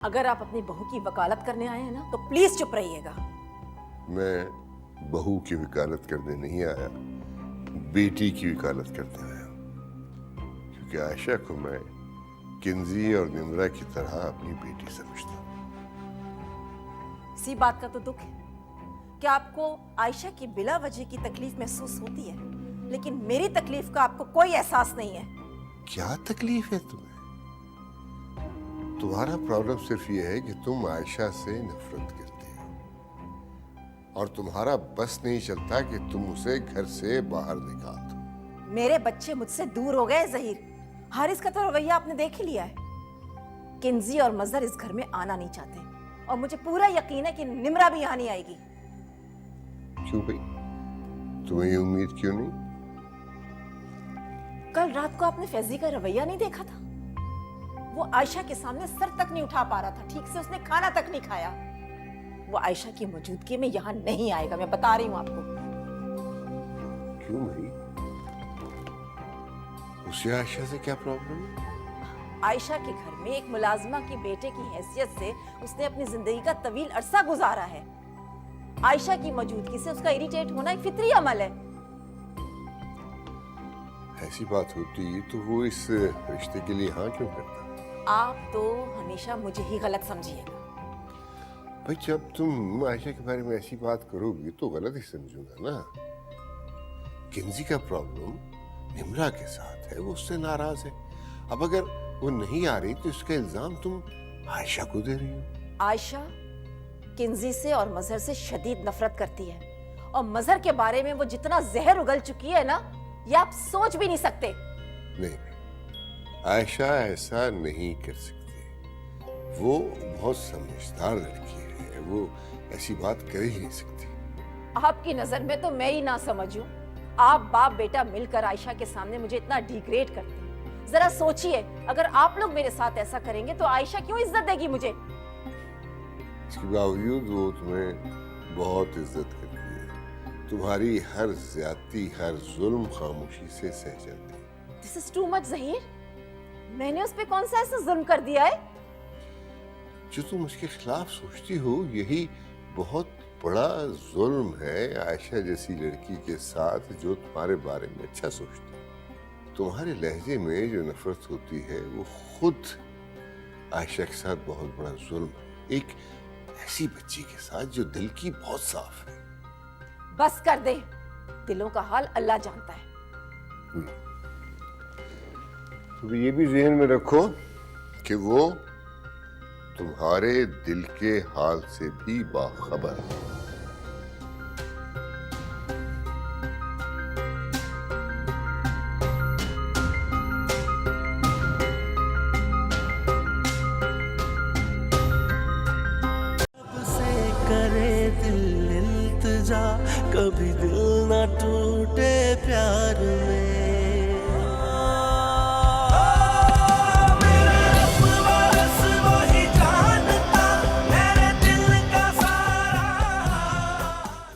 अगर आप अपनी बहू की वकालत करने आए हैं ना तो प्लीज चुप रहिएगा। मैं बहू की वकालत करने नहीं आया, बेटी की वकालत करने आया, क्योंकि आयशा को मैं किंजी और निम्रा की तरह अपनी बेटी समझता हूँ। इसी बात का तो दुख है कि आपको आयशा की बिला वजह की तकलीफ महसूस होती है, लेकिन मेरी तकलीफ का आपको कोई एहसास नहीं है। क्या तकलीफ है तुम्हें? तुम्हारा प्रॉब्लम सिर्फ ये है कि तुम आयशा से नफरत करती हो और तुम्हारा बस नहीं चलता कि तुम उसे घर से बाहर निकाल दो। मेरे बच्चे मुझसे दूर हो गए जहीर। हारिस का तो रवैया आपने देख ही लिया है। किंजी और मजहर इस घर में आना नहीं चाहते और मुझे पूरा यकीन है कि निम्रा भी यहाँ नहीं आएगी। क्यों भाई, तुम्हें ये उम्मीद क्यों नहीं? कल रात को आपने फैजी का रवैया नहीं देखा था? वो आयशा के सामने सर तक नहीं उठा पा रहा था, ठीक से उसने खाना तक नहीं खाया। वो आयशा की मौजूदगी में यहाँ नहीं आएगा, मैं बता रही हूँ आपको। क्यों भाई, उसे आयशा से क्या प्रॉब्लम है? आयशा के घर में एक मुलाजमा की बेटे की हैसियत से उसने अपनी जिंदगी का तवील अरसा गुजारा है। आयशा की मौजूदगी से उसका इरिटेट होना एक फितरी अमल है। ऐसी बात होती तो वो इस रिश्ते के लिए हाँ क्यों करता? आप तो हमेशा मुझे ही गलत समझिएगा। भाई जब तुम आयशा के बारे में ऐसी बात करोगी तो गलत ही समझूंगा ना। किंजी का प्रॉब्लम निम्रा के साथ है, वो उससे नाराज है। अब अगर वो नहीं आ रही तो इसका इल्जाम तुम आयशा को दे रही हो। आयशा किंजी से और मजहर से शदीद नफरत करती है और मजहर के बारे में वो जितना जहर उगल चुकी है ना, ये आप सोच भी नहीं सकते। नहीं, आयशा ऐसा नहीं कर सकती। वो बहुत समझदार लड़की है, वो ऐसी बात कर ही नहीं सकती। आपकी नजर में तो मैं ही ना समझूं। आप बाप बेटा मिलकर आयशा के सामने मुझे इतना डिग्रेड करते हैं। जरा सोचिए, अगर आप लोग मेरे साथ ऐसा करेंगे तो आयशा क्यों इज्जत देगी मुझे? इसके बावजूद वो तुम्हें बहुत इज्जत करती है। तुम्हारी हर ज्यादती, हर जुल्म खामोशी से सह जाती है। This is too much Zaheer. मैंने उस पे कौन सा ऐसा जुल्म कर दिया है? जो तुम उसके खिलाफ सोचती हो यही बहुत बड़ा जुल्म है आयशा जैसी लड़की के साथ जो तुम्हारे बारे में अच्छा सोचती है। तुम्हारे लहजे में जो नफरत होती है वो खुद आयशा के साथ बहुत बड़ा जुल्म है। एक ऐसी बच्ची के साथ जो दिल की बहुत साफ है। बस कर दे, दिलों का हाल अल्लाह जानता है। तो ये भी ज़हन में रखो कि वो तुम्हारे दिल के हाल से भी बाखबर है। करे दिल इल्तिजा, कभी दिल ना टूटे प्यार में।